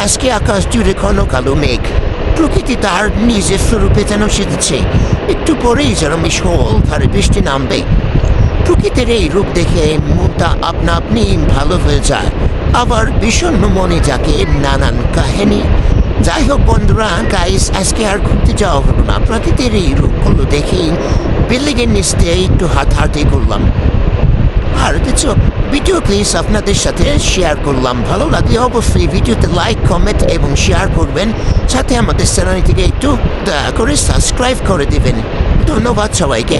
আজকে আকাশ জুড়ে ঘন কালো মেঘ। প্রকৃতি তার নিজের স্বরূপে যেন সেজেছে। একটু পরেই যেন মিশল ধারে বৃষ্টি নামবে। প্রকৃতির এই রূপ দেখে মনটা আপনা আপনি ভালো হয়ে যায়। আবার বিষণ্ণ মনে জাগে নানান কাহিনী। যাই হোক বন্ধুরা, গাইস, আজকে আর ঘুরতে যাওয়া হলো না। প্রকৃতির এই রূপগুলো দেখেই বিল্ডিংয়ের নিচ দিয়ে একটু হাঁটাহাঁটি করলাম। আর কিছু ভিডিও ক্লিপস আপনাদের সাথে শেয়ার করলাম। ভালো লাগলে অবশ্যই ভিডিওতে লাইক, কমেন্ট এবং শেয়ার করবেন। সাথে আমাদের চ্যানেলটিকে একটু দয়া করে সাবস্ক্রাইব করে দেবেন। ধন্যবাদ সবাইকে।